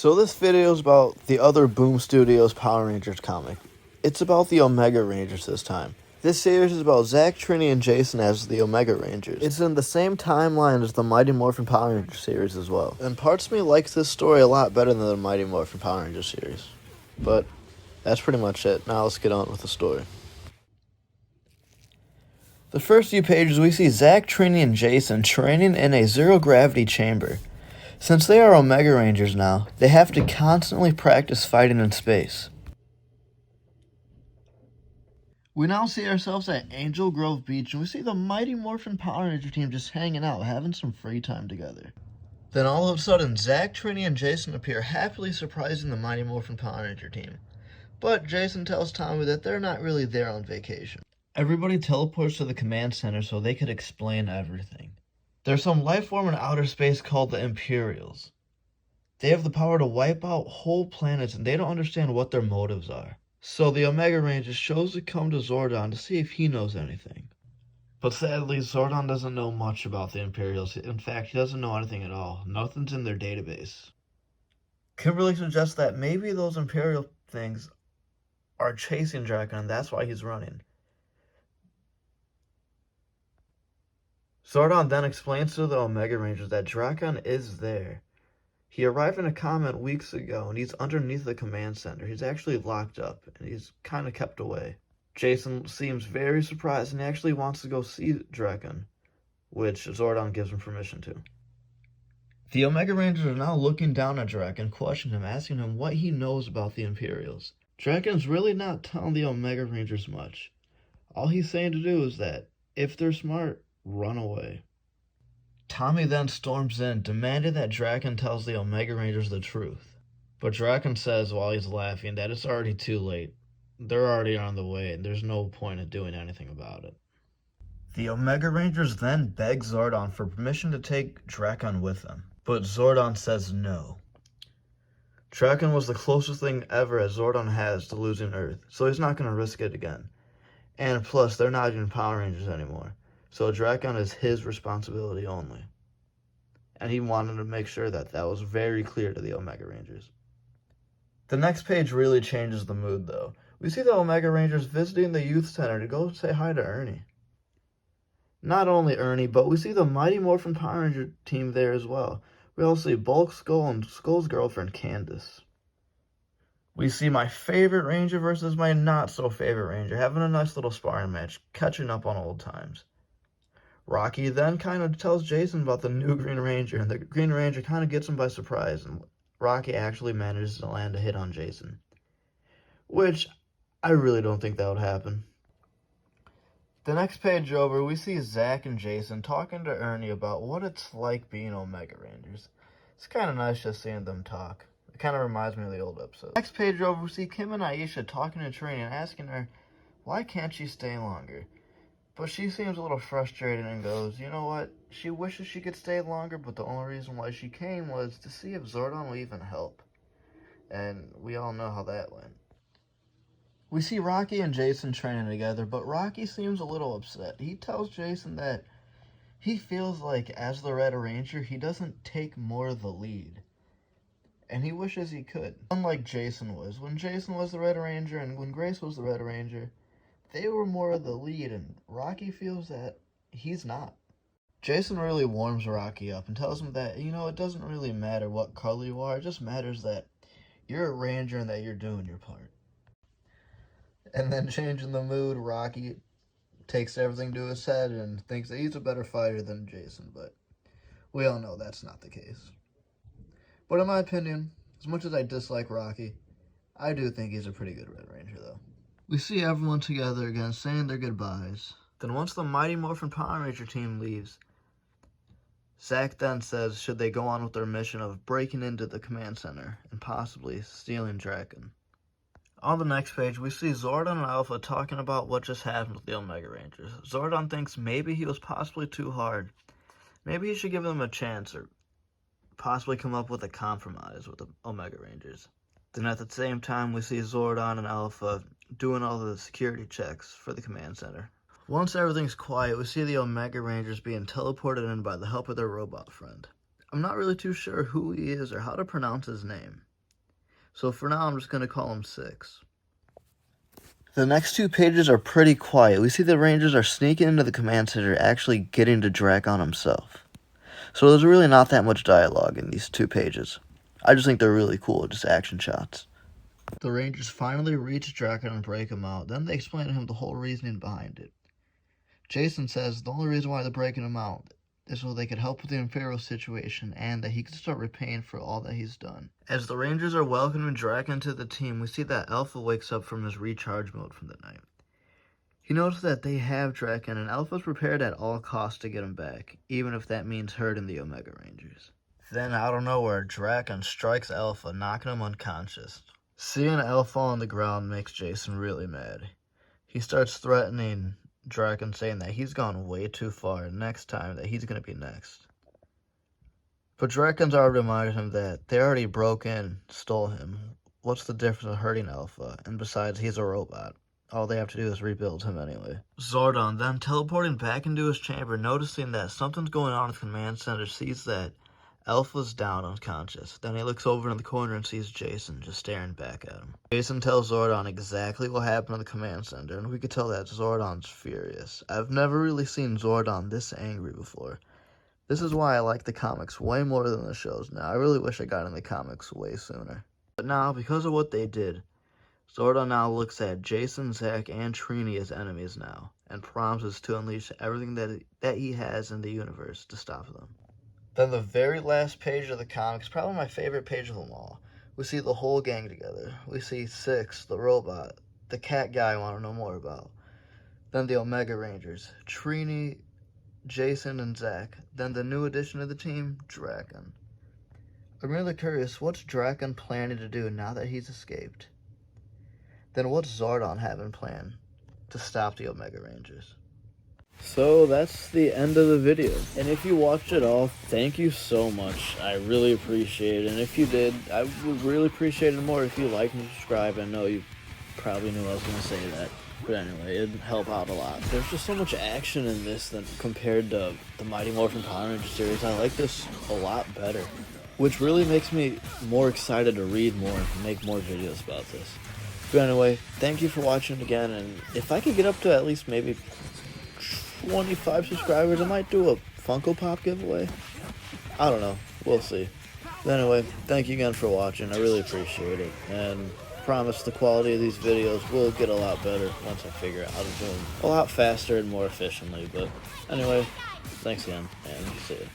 So this video is about the other Boom Studios Power Rangers comic. It's about the Omega Rangers this time. This series is about Zach, Trini, and Jason as the Omega Rangers. It's in the same timeline as the Mighty Morphin Power Rangers series as well. And parts of me likes this story a lot better than the Mighty Morphin Power Rangers series. But that's pretty much it. Now let's get on with the story. The first few pages we see Zach, Trini, and Jason training in a zero-gravity chamber. Since they are Omega Rangers now, they have to constantly practice fighting in space. We now see ourselves at Angel Grove Beach, and we see the Mighty Morphin Power Ranger team just hanging out, having some free time together. Then all of a sudden, Zach, Trini, and Jason appear, happily surprising the Mighty Morphin Power Ranger team. But Jason tells Tommy that they're not really there on vacation. Everybody teleports to the command center so they could explain everything. There's some life form in outer space called the Imperials. They have the power to wipe out whole planets, and they don't understand what their motives are. So the Omega Rangers chose to come to Zordon to see if he knows anything. But sadly, Zordon doesn't know much about the Imperials. In fact, he doesn't know anything at all. Nothing's in their database. Kimberly suggests that maybe those Imperial things are chasing Drakon, and that's why he's running. Zordon then explains to the Omega Rangers that Drakon is there. He arrived in a comet weeks ago, and he's underneath the command center. He's actually locked up, and he's kind of kept away. Jason seems very surprised, and he actually wants to go see Drakon, which Zordon gives him permission to. The Omega Rangers are now looking down at Drakon, questioning him, asking him what he knows about the Imperials. Drakon's really not telling the Omega Rangers much. All he's saying to do is that, if they're smart, run away. Tommy then storms in, demanding that Drakon tells the Omega Rangers the truth. But Drakon says while he's laughing that it's already too late. They're already on the way, and there's no point in doing anything about it. The Omega Rangers then beg Zordon for permission to take Drakon with them, but Zordon says no. Drakon was the closest thing ever as Zordon has to losing Earth, so he's not going to risk it again. And plus, they're not even Power Rangers anymore. So Drakon is his responsibility only. And he wanted to make sure that that was very clear to the Omega Rangers. The next page really changes the mood, though. We see the Omega Rangers visiting the youth center to go say hi to Ernie. Not only Ernie, but we see the Mighty Morphin Power Ranger team there as well. We also see Bulk, Skull, and Skull's girlfriend, Candace. We see my favorite Ranger versus my not-so-favorite Ranger having a nice little sparring match, catching up on old times. Rocky then kind of tells Jason about the new Green Ranger, and the Green Ranger kind of gets him by surprise, and Rocky actually manages to land a hit on Jason. Which, I really don't think that would happen. The next page over, we see Zach and Jason talking to Ernie about what it's like being Omega Rangers. It's kind of nice just seeing them talk. It kind of reminds me of the old episode. Next page over, we see Kim and Aisha talking to Trini and asking her, why can't she stay longer? But she seems a little frustrated and goes, you know what, she wishes she could stay longer, but the only reason why she came was to see if Zordon will even help. And we all know how that went. We see Rocky and Jason training together, but Rocky seems a little upset. He tells Jason that he feels like, as the Red Ranger, he doesn't take more of the lead. And he wishes he could. Unlike Jason was. When Jason was the Red Ranger and when Grace was the Red Ranger, they were more of the lead, and Rocky feels that he's not. Jason really warms Rocky up and tells him that, you know, it doesn't really matter what color you are, it just matters that you're a Ranger and that you're doing your part. And then changing the mood, Rocky takes everything to his head and thinks that he's a better fighter than Jason, but we all know that's not the case. But in my opinion, as much as I dislike Rocky, I do think he's a pretty good Red Ranger, though. We see everyone together again, saying their goodbyes. Then once the Mighty Morphin Power Ranger team leaves, Zach then says should they go on with their mission of breaking into the command center and possibly stealing Drakon. On the next page, we see Zordon and Alpha talking about what just happened with the Omega Rangers. Zordon thinks maybe he was possibly too hard. Maybe he should give them a chance or possibly come up with a compromise with the Omega Rangers. Then at the same time, we see Zordon and Alpha doing all the security checks for the command center. Once everything's quiet, we see the Omega Rangers being teleported in by the help of their robot friend. I'm not really too sure who he is or how to pronounce his name. So for now, I'm just going to call him 6. The next 2 pages are pretty quiet. We see the Rangers are sneaking into the command center, actually getting to Drakon himself. So there's really not that much dialogue in these 2 pages. I just think they're really cool, just action shots. The Rangers finally reach Drakon and break him out. Then they explain to him the whole reasoning behind it. Jason says the only reason why they're breaking him out is so they could help with the Imperial situation and that he could start repaying for all that he's done. As the Rangers are welcoming Drakon to the team, we see that Alpha wakes up from his recharge mode from the night. He notices that they have Drakon, and Alpha's prepared at all costs to get him back, even if that means hurting the Omega Rangers. Then, out of nowhere, Drakon strikes Alpha, knocking him unconscious. Seeing Alpha on the ground makes Jason really mad. He starts threatening Drakon, saying that he's gone way too far, and next time that he's going to be next. But Drakon's already reminded him that they already broke in, stole him. What's the difference of hurting Alpha? And besides, he's a robot. All they have to do is rebuild him anyway. Zordon, then teleporting back into his chamber, noticing that something's going on in the command center, sees that Alpha's down unconscious. Then he looks over in the corner and sees Jason just staring back at him. Jason tells Zordon exactly what happened in the command center, and we could tell that Zordon's furious. I've never really seen Zordon this angry before. This is why I like the comics way more than the shows now. I really wish I got in the comics way sooner. But now, because of what they did, Zordon now looks at Jason, Zack, and Trini as enemies now, and promises to unleash everything that he has in the universe to stop them. Then the very last page of the comics, probably my favorite page of them all, we see the whole gang together. We see Six, the robot, the cat guy I want to know more about, then the Omega Rangers, Trini, Jason, and Zack, then the new addition to the team, Drakon. I'm really curious, what's Drakon planning to do now that he's escaped? Then what's Zordon having planned to stop the Omega Rangers? So that's the end of the video. And if you watched it all, thank you so much. I really appreciate it. And if you did, I would really appreciate it more if you like and subscribe. I know you probably knew I was going to say that. But anyway, it'd help out a lot. There's just so much action in this than compared to the Mighty Morphin Power Ranger series. I like this a lot better, which really makes me more excited to read more and make more videos about this. But anyway, thank you for watching again, and if I could get up to at least maybe 25 subscribers, I might do a Funko Pop giveaway. I don't know. We'll see. But anyway, thank you again for watching. I really appreciate it, and promise the quality of these videos will get a lot better once I figure out how to do them a lot faster and more efficiently. But anyway, thanks again, and see you.